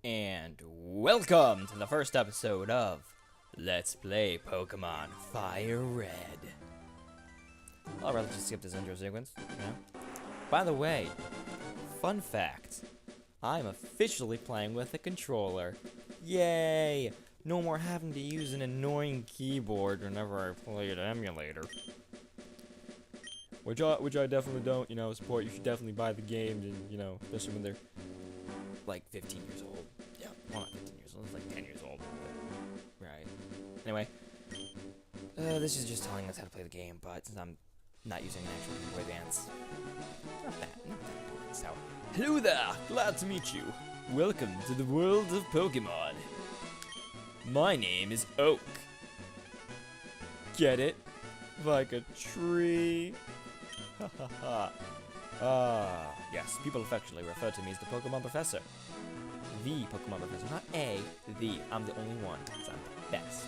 And welcome to the first episode of Let's Play Pokemon FireRed. I'd rather just skip this intro sequence, By the way, fun fact, I'm officially playing with a controller. Yay! No more having to use an annoying keyboard whenever I play an emulator. Which I definitely don't, support. You should definitely buy the games and, especially when they're like 15 years old. Yeah, well, not 15 years old, it's like 10 years old. But, right. Anyway, this is just telling us how to play the game, but since I'm not using an actual Game Boy Advance, not bad. So, hello there! Glad to meet you. Welcome to the world of Pokemon. My name is Oak. Get it? Like a tree. Ha ha ha. Yes, people affectionately refer to me as the Pokemon Professor. The Pokemon Professor, not a, the. I'm the only one, because I'm the best.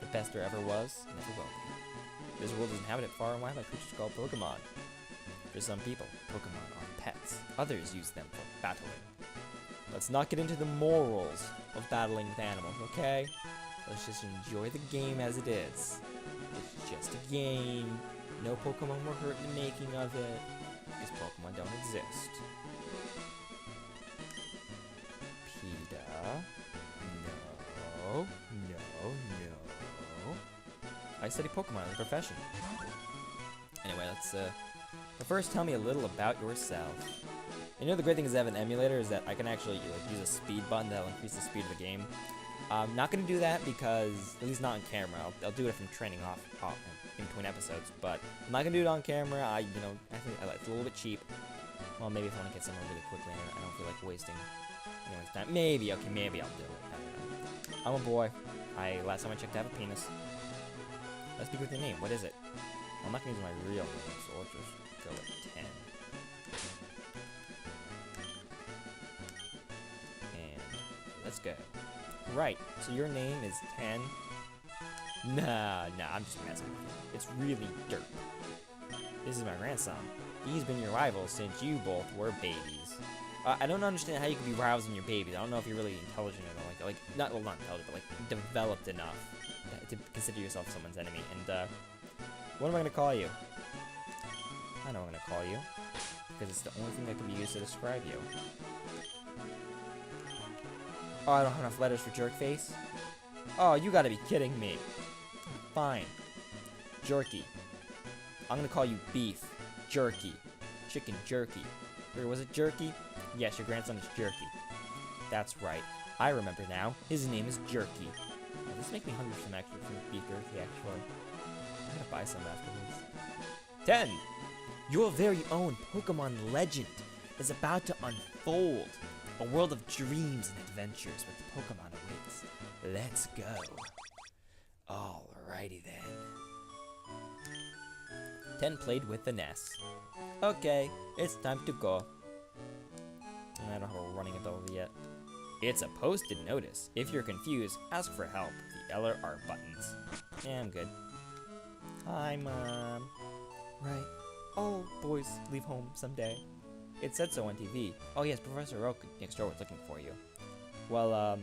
The best there ever was, never will be. This world is inhabited far and wide by creatures called Pokemon. For some people, Pokemon are pets. Others use them for battling. Let's not get into the morals of battling with animals, okay? Let's just enjoy the game as it is. It's just a game. No Pokemon were hurt in the making of it. Because Pokemon don't exist. PETA. No. I study Pokemon as a profession. Anyway, let's, but first tell me a little about yourself. The great thing is I have an emulator is that I can actually use a speed button that'll increase the speed of the game. I'm not going to do that because, at least not on camera. I'll do it from training off in between episodes, but I'm not going to do it on camera. I think it's a little bit cheap. Well, maybe if I want to get somewhere really quickly, I don't feel like wasting anyone's time. Maybe I'll do it. I don't know. I'm a boy. Last time I checked, I have a penis. Let's begin with your name. What is it? I'm not going to use my real name, so let's just go with 10. And let's go. Right, so your name is 10? Nah, I'm just messing with you. It's really Dirt. This is my grandson. He's been your rival since you both were babies. I don't understand how you could be rivals when you're babies. I don't know if you're really intelligent or not intelligent, but developed enough to consider yourself someone's enemy. And what am I gonna call you? I know what I'm gonna call you, because it's the only thing that can be used to describe you. Oh, I don't have enough letters for Jerkface? Oh, you gotta be kidding me. Fine. Jerky. I'm gonna call you Beef. Jerky. Chicken Jerky. Or was it Jerky? Yes, your grandson is Jerky. That's right. I remember now. His name is Jerky. Oh, this makes me hungry for some beef jerky, actually. I'm gonna buy some afterwards. 10! Your very own Pokemon legend is about to unfold. A world of dreams and adventures with Pokemon awaits. Let's go. Alrighty then. 10 played with the Ness. Okay, it's time to go. I don't have a running ability yet. It's a posted notice. If you're confused, ask for help. The L or R buttons. Yeah, I'm good. Hi, Mom. Right. All boys leave home someday. It said so on TV. Oh yes, Professor Oak next door was looking for you. Well,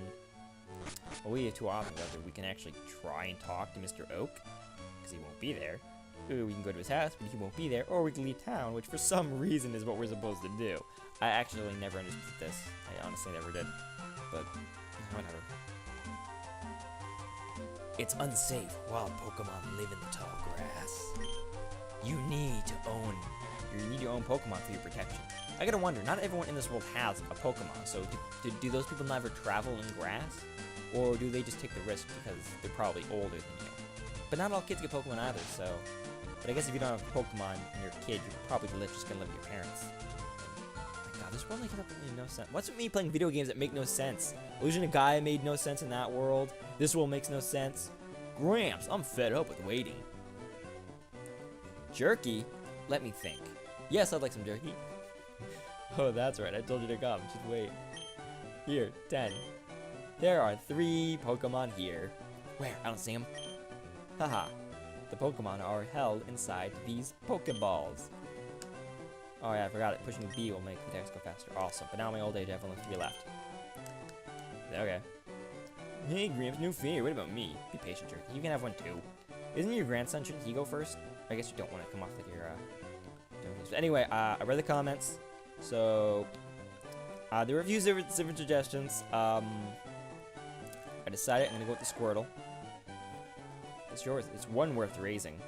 we have two options. Whether we can actually try and talk to Mr. Oak, because he won't be there. Ooh, we can go to his house, but he won't be there. Or we can leave town, which for some reason is what we're supposed to do. I actually never understood this. I honestly never did. But, whatever. It's unsafe. Wild Pokemon live in the tall grass. You need your own Pokemon for your protection. I gotta wonder, not everyone in this world has a Pokemon, so do those people never travel in grass? Or do they just take the risk because they're probably older than you? But not all kids get Pokemon either, so... But I guess if you don't have a Pokemon and you're a kid, you're probably just gonna live with your parents. Oh my god, this world makes absolutely no sense. What's with me playing video games that make no sense? Illusion of Gaia made no sense in that world. This world makes no sense. Gramps, I'm fed up with waiting. Jerky? Let me think. Yes, I'd like some jerky. Oh, that's right. I told you to come. Just wait. Here, 10. There are 3 Pokemon here. Where? I don't see them. Haha. The Pokemon are held inside these Pokeballs. Oh yeah, I forgot it. Pushing B will make the attacks go faster. Awesome. But now in my old age, I have only 3 left. Okay. Hey, Gramps, new fear. What about me? Be patient, Jerky. You can have one too. Isn't your grandson? Shouldn't he go first? I guess you don't want to come off with your, But anyway, I read the comments. So, there were a few different suggestions. I decided I'm going to go with the Squirtle. It's yours. It's one worth raising.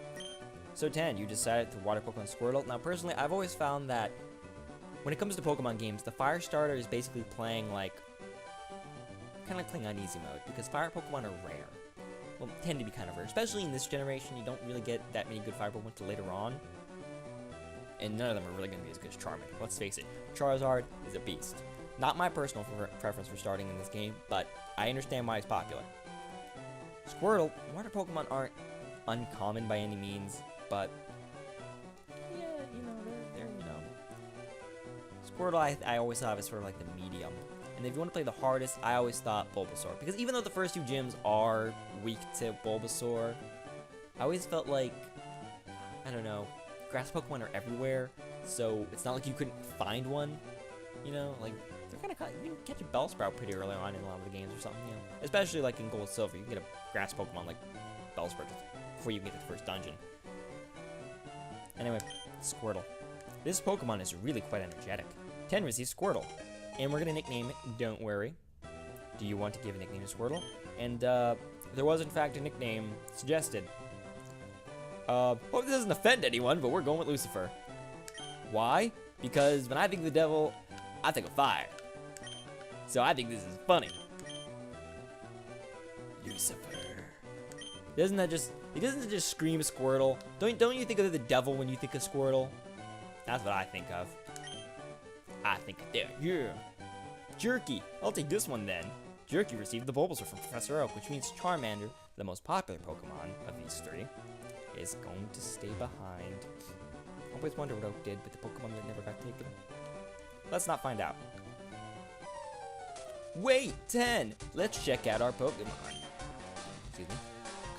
So, Tan, you decided to water Pokemon Squirtle. Now, personally, I've always found that when it comes to Pokemon games, the Fire Starter is basically playing like, kind of like playing on easy mode, because Fire Pokemon are rare. Well, tend to be kind of rare. Especially in this generation, you don't really get that many good Fire Pokemon until later on. And none of them are really going to be as good as Charmander. Let's face it, Charizard is a beast. Not my personal preference for starting in this game, but I understand why it's popular. Squirtle, water Pokemon aren't uncommon by any means, but yeah, you know, they're you know. Squirtle, I always thought of as sort of like the medium. And if you want to play the hardest, I always thought Bulbasaur. Because even though the first two gyms are weak to Bulbasaur, I always felt like, I don't know, grass Pokemon are everywhere, so it's not like you couldn't find one, you know, like, they're kind of, you can catch a Bellsprout pretty early on in a lot of the games or something, you know, especially like in Gold and Silver, you can get a grass Pokemon like Bellsprout before you get to the first dungeon. Anyway, Squirtle. This Pokemon is really quite energetic. 10 receives Squirtle, and we're going to nickname it Don't Worry. Do you want to give a nickname to Squirtle? And, there was in fact a nickname suggested. Hope this doesn't offend anyone, but we're going with Lucifer. Why? Because when I think of the devil, I think of fire. So I think this is funny. Lucifer. Doesn't that just scream Squirtle? Don't you think of the devil when you think of Squirtle? That's what I think of. I think of there, yeah. Jerky. I'll take this one then. Jerky received the Bulbasaur from Professor Oak, which means Charmander, the most popular Pokemon of these three, is going to stay behind. I always wonder what Oak did with the Pokemon that never got taken. Let's not find out. Wait, 10! Let's check out our Pokemon. Excuse me.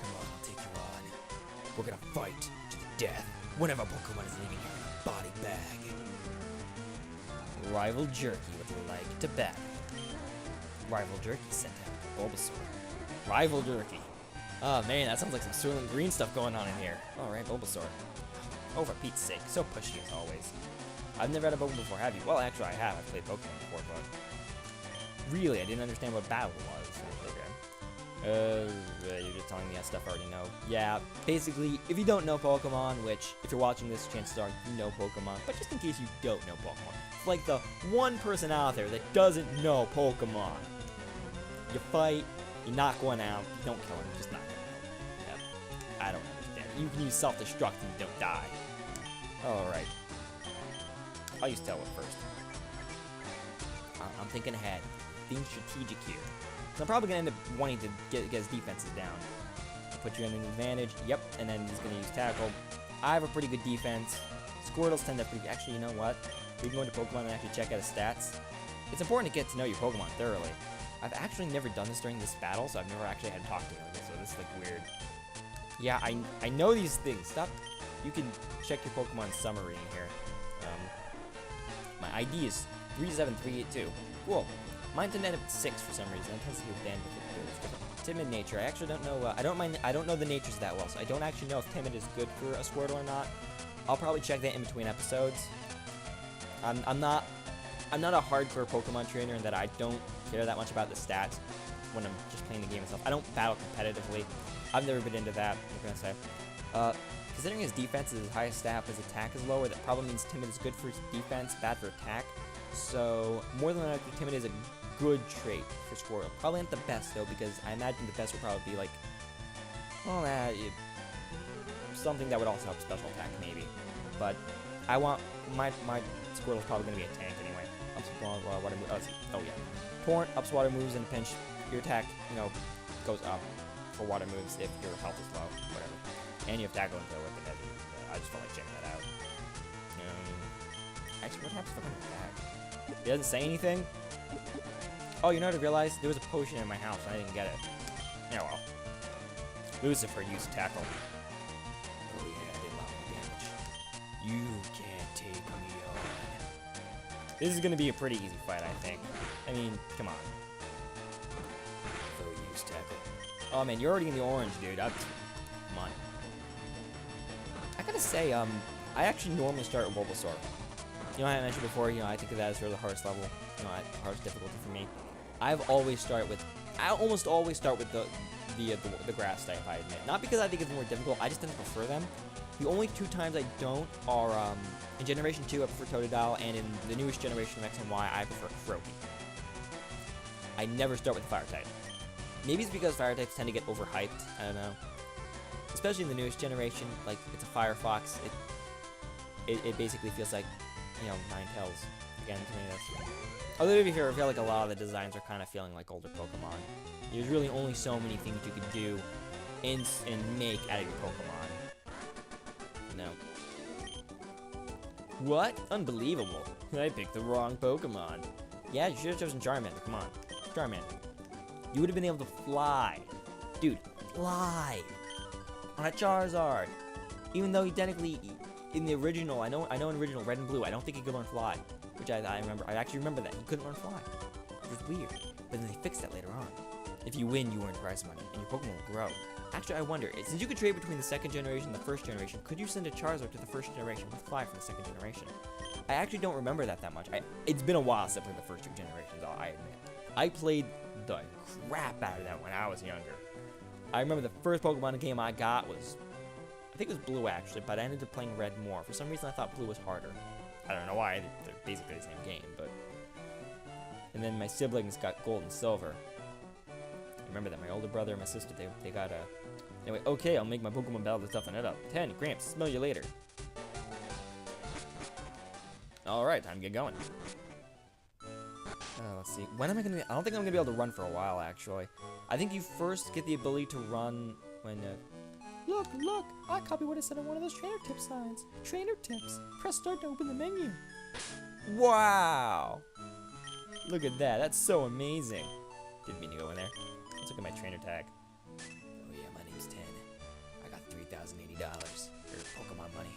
Come on, I'll take you on. We're gonna fight to the death. One of our Pokemon is leaving here in a body bag. Rival Jerky would like to battle. Rival Jerky sent out Bulbasaur. Rival Jerky. Oh man, that sounds like some Soylent Green stuff going on in here. Alright, Bulbasaur. Oh, for Pete's sake, so pushy as always. I've never had a Pokemon before, have you? Well, actually I have. I've played Pokemon before, but really, I didn't understand what battle was. Okay. You're just telling me that stuff I already know. Yeah, basically, if you don't know Pokemon, which, if you're watching this, chances are you know Pokemon, but just in case you don't know Pokemon, it's like the one person out there that doesn't know Pokemon. You fight, you knock one out, you don't kill him, you just knock him out. Yep. I don't understand. You can use self-destruct and you don't die. Alright. I'll use Tailwind first. I'm thinking ahead. Being strategic here. So I'm probably going to end up wanting to get his defenses down. Put you in an advantage. Yep. And then he's going to use Tackle. I have a pretty good defense. Squirtles tend to pretty... Actually, you know what? We can go into Pokemon and actually check out his stats. It's important to get to know your Pokemon thoroughly. I've actually never done this during this battle, so I've never actually had to talk to him. So this is like weird. Yeah, I know these things. Stop. You can check your Pokemon summary in here. My ID is 37382. Cool. Mine tend to end up at 6 for some reason. It tends to be with bandwidth. Timid nature. I actually don't know. I don't know the natures that well, so I don't actually know if timid is good for a Squirtle or not. I'll probably check that in between episodes. I'm not a hardcore Pokemon trainer in that I don't care that much about the stats when I'm just playing the game itself. I don't battle competitively. I've never been into that. I'm gonna say. Considering his defense is his highest stat, his attack is lower, that probably means timid is good for defense, bad for attack. So more than likely, timid is a good trait for Squirtle. Probably not the best though, because I imagine the best would probably be like, well, something that would also help special attack maybe. But I want my Squirtle's probably gonna be a tank anyway. Water moves. Oh yeah, Torrent ups water moves in a pinch. Your attack, goes up for water moves if your health is low, whatever. And you have Tackle and Tailwind with it. I just felt like checking that out. Actually, what happens if I come back? He doesn't say anything? Oh, you know what I realized? There was a potion in my house and I didn't get it. Yeah, well. Lucifer used Tackle. Oh yeah, I did a lot more damage. You can't take me on. This is gonna be a pretty easy fight, I think. I mean, come on. Thanks, Tackle. Oh man, you're already in the orange, dude. Come on. I gotta say, I actually normally start with Bulbasaur. You know, I mentioned before, you know, I think of that as sort of the hardest level. You know, hardest difficulty for me. I almost always start with the grass type, I admit. Not because I think it's more difficult, I just tend to prefer them. The only two times I don't are, in Generation 2, I prefer Totodile, and in the newest generation of X and Y, I prefer Froakie. I never start with the Fire type. Maybe it's because Fire types tend to get overhyped, I don't know. Especially in the newest generation, like, it's a Firefox, it basically feels like, you know, Ninetales. Again, to me, that's... Although, to be fair, I feel like a lot of the designs are kind of feeling like older Pokemon. There's really only so many things you could do and make out of your Pokemon. No. What? Unbelievable. I picked the wrong Pokemon. Yeah, you should have chosen Charmander. Come on. Charmander. You would have been able to fly. Dude, fly. On a Charizard. Even though he technically, in the original, I know in original Red and Blue, I don't think he could learn fly. Which I remember. I actually remember that. He couldn't learn fly. Which was weird. But then they fixed that later on. If you win, you earn prize money, and your Pokemon will grow. Actually, I wonder, since you could trade between the second generation and the first generation, could you send a Charizard to the first generation with fly from the second generation? I actually don't remember that much. It's been a while since I played the first two generations, I admit. I played the crap out of that when I was younger. I remember the first Pokemon game I got was, I think it was Blue actually, but I ended up playing Red more. For some reason I thought Blue was harder. I don't know why, they're basically the same game, but... And then my siblings got Gold and Silver. I remember that my older brother and my sister, they got a... Anyway, okay, I'll make my Pokemon battle to toughen it up. 10, Gramps, smell you later. Alright, time to get going. Let's see. When am I gonna be... I don't think I'm gonna be able to run for a while, actually. I think you first get the ability to run when... Look! I copied what it said on one of those trainer tip signs. Trainer tips. Press start to open the menu. Wow! Look at that. That's so amazing. Didn't mean to go in there. Let's look at my trainer tag. Oh yeah, my name's 10. I got $3,080 or Pokemon money,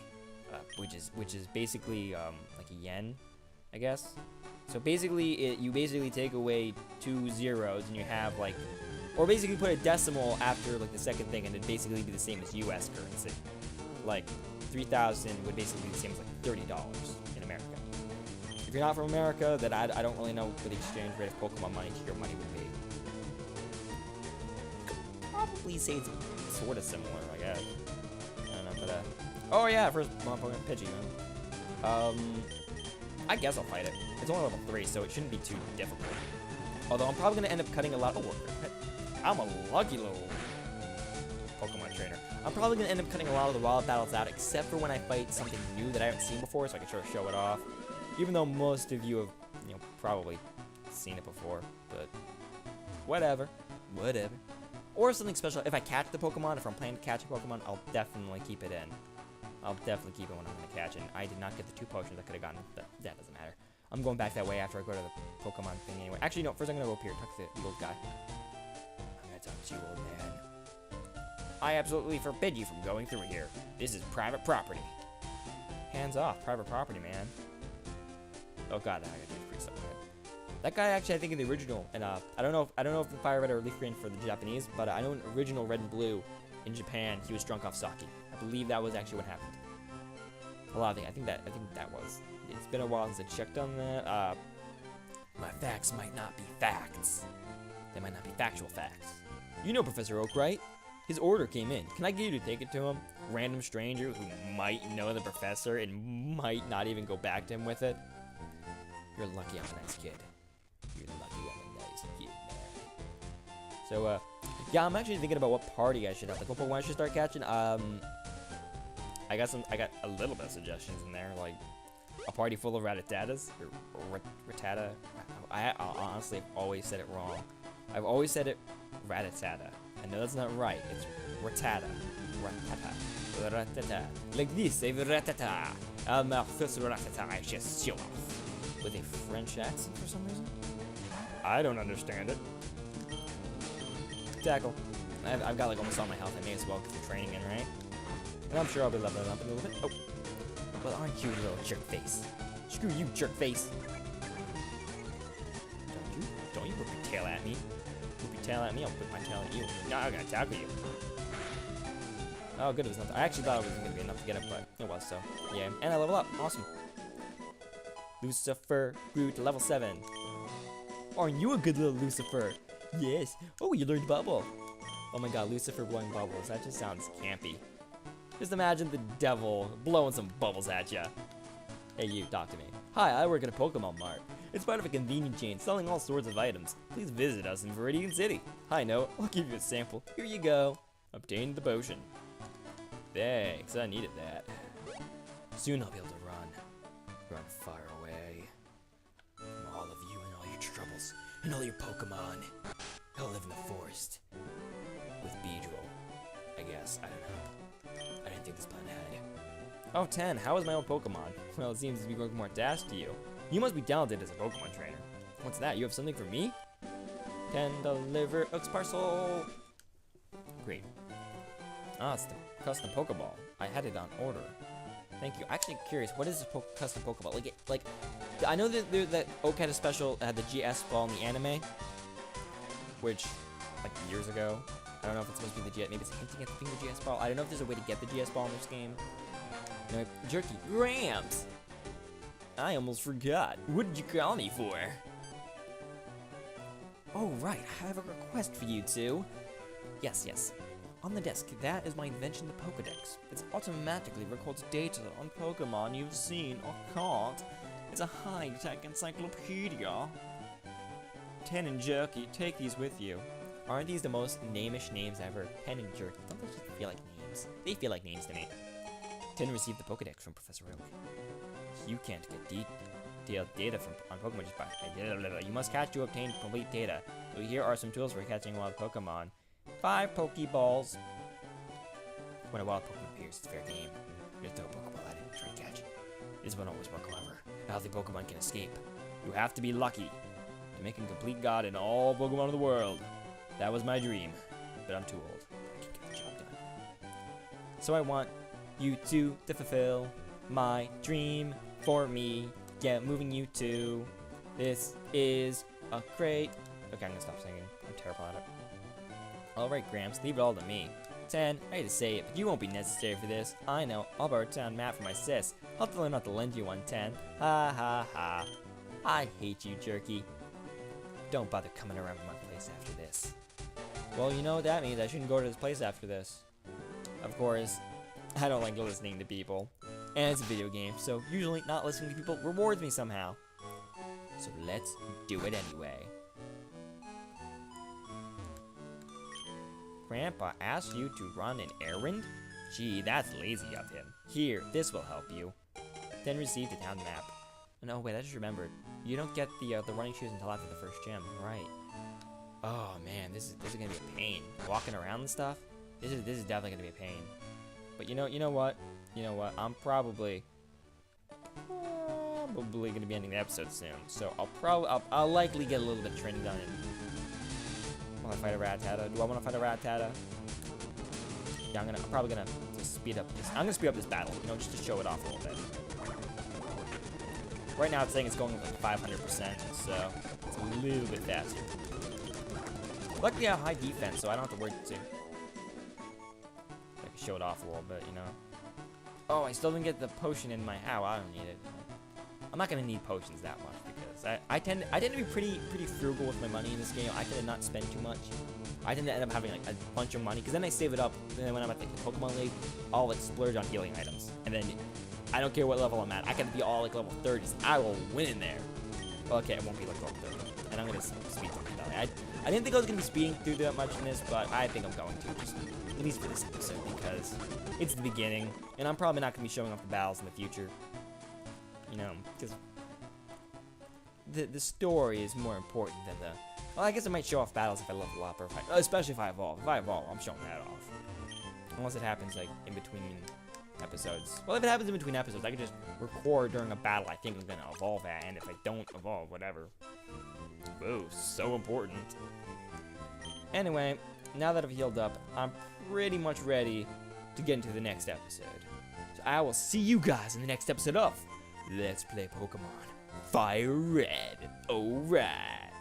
which is basically like a yen, I guess. So basically, you basically take away 2 zeros and you have like, or basically put a decimal after like the second thing, and it'd basically be the same as U.S. currency. Like 3,000 would basically be the same as like $30 in America. If you're not from America, then I don't really know what the exchange rate of Pokemon money to your money would be. Probably say it's sort of similar, I guess. I don't know, but oh yeah, first Pokemon Pidgey, man. I guess I'll fight it. It's only level 3, so it shouldn't be too difficult. Although I'm probably gonna end up cutting a lot of work. I'm a lucky little Pokemon trainer. I'm probably gonna end up cutting a lot of the wild battles out, except for when I fight something new that I haven't seen before, so I can sort of show it off. Even though most of you have, you know, probably seen it before, but whatever. Or something special. If I catch the Pokemon, if I'm planning to catch a Pokemon, I'll definitely keep it in. I'll definitely keep it when I'm going to catch it. And I did not get the 2 potions I could have gotten. That doesn't matter. I'm going back that way after I go to the Pokemon thing anyway. Actually, no. First, I'm going to go up here. Talk to the old guy. I'm going to talk to you, old man. I absolutely forbid you from going through here. This is private property. Hands off. Private property, man. Oh, God. I got to do pretty something. That guy actually, I think in the original, and I don't know if in FireRed or Leaf Green for the Japanese, but I know in original Red and Blue in Japan, he was drunk off sake. I believe that was actually what happened. A lot of things. I think that was. It's been a while since I checked on that. My facts might not be facts. They might not be factual facts. You know Professor Oak, right? His order came in. Can I get you to take it to him? Random stranger who might know the professor and might not even go back to him with it. You're lucky I'm a nice kid. You're lucky I'm a nice kid, man. So, yeah, I'm actually thinking about what party I should have. Like, what Pokemon I should start catching. I got a little bit of suggestions in there, like a party full of Rattatas, or Rattata. I honestly have always said it wrong. I've always said it Rattata. I know that's not right. It's Rattata. Rattata. Like this, a Rattata. First Rattata, I just show off. With a French accent for some reason? I don't understand it. Tackle. I've got like almost all my health. I may as well get the training in, right? And I'm sure I'll be leveling up in a little bit. Oh. Well, aren't you a little jerk face? Screw you, jerk face. Don't you whip your tail at me. Whip your tail at me, I'll whip my tail at you. No, I'm gonna tackle you. Oh, good, it was not. I actually thought it wasn't gonna be enough to get it, but it was, so. Yeah, and I level up. Awesome. Lucifer grew to level 7. Aren't you a good little Lucifer? Yes. Oh, you learned bubble. Oh my god, Lucifer blowing bubbles. That just sounds campy. Just imagine the devil blowing some bubbles at ya. Hey, you, talk to me. Hi, I work at a Pokemon Mart. It's part of a convenient chain selling all sorts of items. Please visit us in Viridian City. Hi, Noah. I'll give you a sample. Here you go. Obtain the potion. Thanks, I needed that. Soon I'll be able to run far away from all of you and all your troubles and all your Pokemon. I'll live in the forest with Beedrill, I guess. I don't know. I didn't think this plan ahead. Oh, 10, how is my old Pokemon? Well, it seems to be growing more attached to you. You must be talented as a Pokemon trainer. What's that? You have something for me? 10, deliver Oaks parcel. Great. Ah, it's the custom Pokeball. I had it on order. Thank you. Actually curious, what is a custom Pokeball? Like, I know that Oak had a special, had the GS ball in the anime, which, like, years ago. I don't know if it's supposed to be the GS, maybe it's hinting at being the GS ball. I don't know if there's a way to get the GS ball in this game. No, Jerky. Gramps! I almost forgot. What did you call me for? Oh, right. I have a request for you two. Yes. On the desk, that is my invention, the Pokedex. It automatically records data on Pokemon you've seen or caught. It's a high-tech encyclopedia. 10 and Jerky, take these with you. Aren't these the most name-ish names ever? 10 and Jerky. Don't they just feel like names? They feel like names to me. 10 received the Pokedex from Professor Oak. You can't get detailed data on Pokemon just by... You must catch to obtain complete data. So here are some tools for catching wild Pokemon. 5 Pokeballs. When a wild Pokemon appears, it's fair game. You throw a Pokeball at it and try to catch it. This won't always work, however. Not the Pokemon can escape. You have to be lucky to make a complete god in all Pokemon of the world. That was my dream, but I'm too old. I can't get the job done. So I want you two to fulfill my dream for me. Get moving, you two. This is a great... Okay, I'm gonna stop singing. I'm terrible at it. Alright, Gramps, leave it all to me. 10, I hate to say it, but you won't be necessary for this. I know, I'll borrow a town map for my sis. I'll tell her not to lend you one, 10. Ha ha ha. I hate you, Jerky. Don't bother coming around to my place after this. Well, you know what that means. I shouldn't go to this place after this. Of course, I don't like listening to people. And it's a video game, so usually not listening to people rewards me somehow. So let's do it anyway. Grandpa asked you to run an errand? Gee, that's lazy of him. Here, this will help you. Then receive the town map. No, wait, I just remembered. You don't get the running shoes until after the first gym, right? Oh man, this is gonna be a pain. Walking around and stuff. This is definitely gonna be a pain. But you know what? I'm probably gonna be ending the episode soon. So I'll likely get a little bit of training done. Want to fight a Rattata? Do I want to fight a Rattata? Yeah, I'm probably gonna speed up this. I'm gonna speed up this battle, just to show it off a little bit. Right now it's saying it's going like 500%, so it's a little bit faster. Luckily I have high defense, so I don't have to worry too. I can show it off a little bit, Oh, I still didn't get the potion in my... Ow, I don't need it. I'm not gonna need potions that much because I tend to be pretty frugal with my money in this game. I tend to not spend too much. I tend to end up having like a bunch of money because then I save it up. And then when I'm at the Pokemon League, I'll like splurge on healing items. And then I don't care what level I'm at. I can be all like level 30s. I will win in there. Okay, it won't be like level 30. And I'm gonna speed through that. I didn't think I was gonna be speeding through that much in this, but I think I'm going to, just at least for this episode because it's the beginning, and I'm probably not gonna be showing off the battles in the future. Because the story is more important than the... Well, I guess I might show off battles if I level up, or especially if I evolve. If I evolve, I'm showing that off. Unless it happens, like, in between episodes. Well, if it happens in between episodes, I can just record during a battle I think I'm gonna evolve at, and if I don't evolve, whatever. Whoa, so important. Anyway, now that I've healed up, I'm pretty much ready to get into the next episode. So I will see you guys in the next episode of Let's Play Pokemon FireRed. Alright.